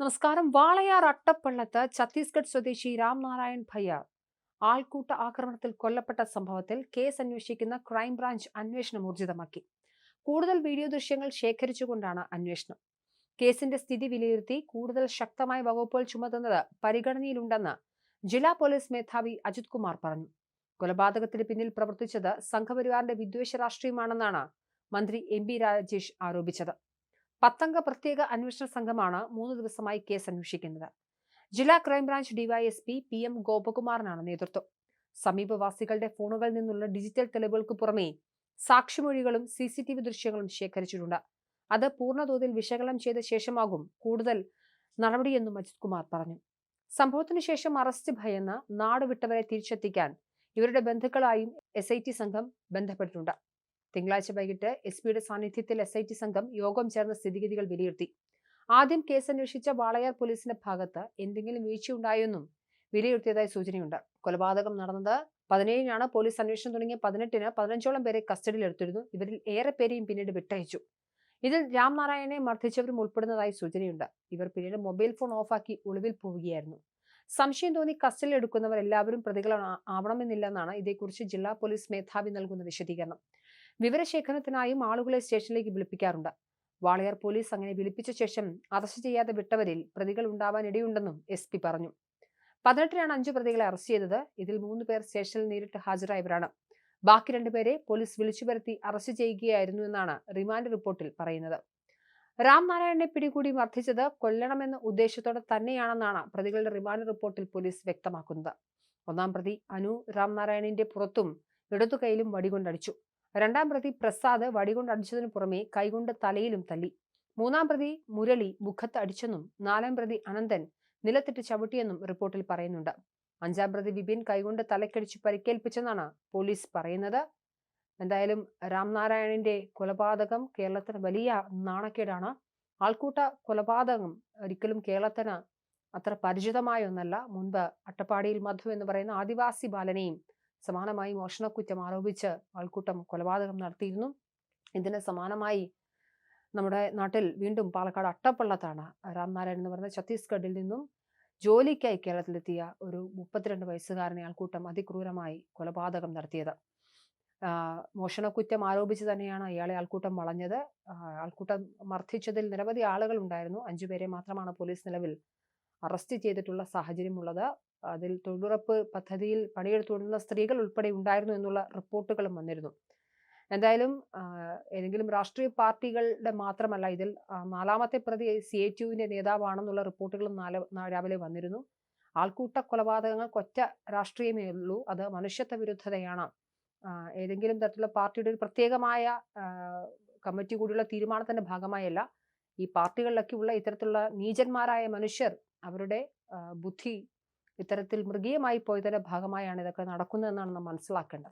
നമസ്കാരം. വാളയാർ അട്ടപ്പള്ളത്ത് ഛത്തീസ്ഗഡ് സ്വദേശി രാംനാരായൺ ഭയ്യാർ ആൾക്കൂട്ട ആക്രമണത്തിൽ കൊല്ലപ്പെട്ട സംഭവത്തിൽ കേസ് അന്വേഷിക്കുന്ന ക്രൈംബ്രാഞ്ച് അന്വേഷണം ഊർജിതമാക്കി. കൂടുതൽ വീഡിയോ ദൃശ്യങ്ങൾ ശേഖരിച്ചുകൊണ്ടാണ് അന്വേഷണം. കേസിന്റെ സ്ഥിതി വിലയിരുത്തി കൂടുതൽ ശക്തമായ വകുപ്പുകൾ ചുമത്തുന്നത് പരിഗണനയിലുണ്ടെന്ന് ജില്ലാ പോലീസ് മേധാവി അജിത് കുമാർ പറഞ്ഞു. കൊലപാതകത്തിന് പിന്നിൽ പ്രവർത്തിച്ചത് സംഘപരിവാറിന്റെ വിദ്വേഷ രാഷ്ട്രീയമാണെന്നാണ് മന്ത്രി എം.ബി. രാജേഷ് ആരോപിച്ചത്. 10 അംഗ പ്രത്യേക അന്വേഷണ സംഘമാണ് 3 ദിവസമായി കേസ് അന്വേഷിക്കുന്നത്. ജില്ലാ ക്രൈംബ്രാഞ്ച് ഡിവൈഎസ്പി PM ഗോപകുമാറിനാണ് നേതൃത്വം. സമീപവാസികളുടെ ഫോണുകളിൽ നിന്നുള്ള ഡിജിറ്റൽ തെളിവുകൾക്ക് പുറമെ സാക്ഷിമൊഴികളും CCTV ദൃശ്യങ്ങളും ശേഖരിച്ചിട്ടുണ്ട്. അത് പൂർണ്ണതോതിൽ വിശകലനം ചെയ്ത ശേഷമാകും കൂടുതൽ നടപടിയെന്നും അജിത് കുമാർ പറഞ്ഞു. സംഭവത്തിനു ശേഷം അറസ്റ്റ് ഭയന്ന് നാടുവിട്ടവരെ തിരിച്ചെത്തിക്കാൻ ഇവരുടെ ബന്ധുക്കളായും SIT സംഘം ബന്ധപ്പെട്ടിട്ടുണ്ട്. തിങ്കളാഴ്ച വൈകിട്ട് SP-യുടെ സാന്നിധ്യത്തിൽ SIT സംഘം യോഗം ചേർന്ന സ്ഥിതിഗതികൾ വിലയിരുത്തി. ആദ്യം കേസ് അന്വേഷിച്ച വാളയാർ പോലീസിന്റെ ഭാഗത്ത് എന്തെങ്കിലും വീഴ്ചയുണ്ടായെന്നും വിലയിരുത്തിയതായി സൂചനയുണ്ട്. കൊലപാതകം നടന്നത് 17-നാണ്. പോലീസ് അന്വേഷണം തുടങ്ങിയ 18-ന് 15ഓളം പേരെ കസ്റ്റഡിയിലെടുത്തിരുന്നു. ഇവരിൽ ഏറെ പേരെയും പിന്നീട് വിട്ടയച്ചു. ഇതിൽ രാംനാരായണനെ മർദ്ദിച്ചവരും ഉൾപ്പെടുന്നതായി സൂചനയുണ്ട്. ഇവർ പിന്നീട് മൊബൈൽ ഫോൺ ഓഫാക്കി ഒളിവിൽ പോവുകയായിരുന്നു. സംശയം തോന്നി കസ്റ്റഡിയിൽ എടുക്കുന്നവർ എല്ലാവരും പ്രതികൾ ആവണമെന്നില്ലെന്നാണ് ഇതേക്കുറിച്ച് ജില്ലാ പോലീസ് മേധാവി നൽകുന്ന വിശദീകരണം. വിവരശേഖരണത്തിനായും ആളുകളെ സ്റ്റേഷനിലേക്ക് വിളിപ്പിക്കാറുണ്ട്. വാളയാർ പോലീസ് അങ്ങനെ വിളിപ്പിച്ച ശേഷം അറസ്റ്റ് ചെയ്യാതെ വിട്ടവരിൽ പ്രതികൾ ഉണ്ടാവാൻ ഇടയുണ്ടെന്നും SP പറഞ്ഞു. 18-നാണ് 5 പ്രതികളെ അറസ്റ്റ് ചെയ്തത്. ഇതിൽ 3 പേർ സ്റ്റേഷനിൽ നേരിട്ട് ഹാജരായവരാണ്. ബാക്കി 2 പേരെ പോലീസ് വിളിച്ചു വരുത്തി അറസ്റ്റ് ചെയ്യുകയായിരുന്നു എന്നാണ് റിമാൻഡ് റിപ്പോർട്ടിൽ പറയുന്നത്. രാംനാരായണനെ പിടികൂടി മർദ്ദിച്ചത് കൊല്ലണമെന്ന ഉദ്ദേശത്തോടെ തന്നെയാണെന്നാണ് പ്രതികളുടെ റിമാൻഡ് റിപ്പോർട്ടിൽ പോലീസ് വ്യക്തമാക്കുന്നത്. 1-ാം പ്രതി അനു രാംനാരായണന്റെ പുറത്തും ഇടതുകൈയിലും വടികൊണ്ടടിച്ചു. 2-ാം പ്രതി പ്രസാദ് വടികൊണ്ടടിച്ചതിനു പുറമെ കൈകൊണ്ട് തലയിലും തല്ലി. 3-ാം പ്രതി മുരളി മുഖത്ത് അടിച്ചെന്നും 4-ാം പ്രതി അനന്തൻ നിലത്തിട്ട് ചവിട്ടിയെന്നും റിപ്പോർട്ടിൽ പറയുന്നുണ്ട്. 5-ാം പ്രതി വിപിൻ കൈകൊണ്ട് തലക്കടിച്ച് പരിക്കേൽപ്പിച്ചെന്നാണ് പോലീസ് പറയുന്നത്. എന്തായാലും രാംനാരായണന്റെ കൊലപാതകം കേരളത്തിന് വലിയ നാണക്കേടാണ്. ആൾക്കൂട്ട കൊലപാതകം ഒരിക്കലും കേരളത്തിന് അത്ര പരിചിതമായ ഒന്നല്ല. മുൻപ് അട്ടപ്പാടിയിൽ മധു എന്ന് പറയുന്ന ആദിവാസി ബാലനെയും സമാനമായി മോഷണക്കുറ്റം ആരോപിച്ച് ആൾക്കൂട്ടം കൊലപാതകം നടത്തിയിരുന്നു. ഇതിന് സമാനമായി നമ്മുടെ നാട്ടിൽ വീണ്ടും പാലക്കാട് അട്ടപ്പള്ളത്താണ് രാംനാരായൺ എന്ന് പറയുന്ന ഛത്തീസ്ഗഡിൽ നിന്നും ജോലിക്കായി കേരളത്തിലെത്തിയ ഒരു 32 വയസ്സുകാരനെ ആൾക്കൂട്ടം അതിക്രൂരമായി കൊലപാതകം നടത്തിയത്. മോഷണക്കുറ്റം ആരോപിച്ച് തന്നെയാണ് ഇയാളെ ആൾക്കൂട്ടം വളഞ്ഞത്. ആൾക്കൂട്ടം മർദ്ദിച്ചതിൽ നിരവധി ആളുകൾ ഉണ്ടായിരുന്നു. 5 പേരെ മാത്രമാണ് പോലീസ് നിലവിൽ അറസ്റ്റ് ചെയ്തിട്ടുള്ള സാഹചര്യമുള്ളത്. അതിൽ തൊഴിലുറപ്പ് പദ്ധതിയിൽ പണിയെടുത്തുകൊണ്ടുള്ള സ്ത്രീകൾ ഉൾപ്പെടെ ഉണ്ടായിരുന്നു എന്നുള്ള റിപ്പോർട്ടുകളും വന്നിരുന്നു. എന്തായാലും ഏതെങ്കിലും രാഷ്ട്രീയ പാർട്ടികളുടെ മാത്രമല്ല, ഇതിൽ 4-ാമത്തെ പ്രതി CITUവിന്റെ നേതാവാണെന്നുള്ള റിപ്പോർട്ടുകളും രാവിലെ വന്നിരുന്നു. ആൾക്കൂട്ട കൊലപാതകങ്ങൾക്ക് ഒറ്റ രാഷ്ട്രീയമേ ഉള്ളൂ, അത് മനുഷ്യത്വ വിരുദ്ധതയാണ്. ഏതെങ്കിലും തരത്തിലുള്ള പാർട്ടിയുടെ ഒരു പ്രത്യേകമായ കമ്മിറ്റി കൂടിയുള്ള തീരുമാനത്തിന്റെ ഭാഗമായല്ല. ഈ പാർട്ടികളിലൊക്കെ ഉള്ള ഇത്തരത്തിലുള്ള നീചന്മാരായ മനുഷ്യർ അവരുടെ ബുദ്ധി ഇത്തരത്തിൽ മൃഗീയമായി പോയതിന്റെ ഭാഗമായാണ് ഇതൊക്കെ നടക്കുന്നതെന്നാണ് നാം മനസ്സിലാക്കേണ്ടത്.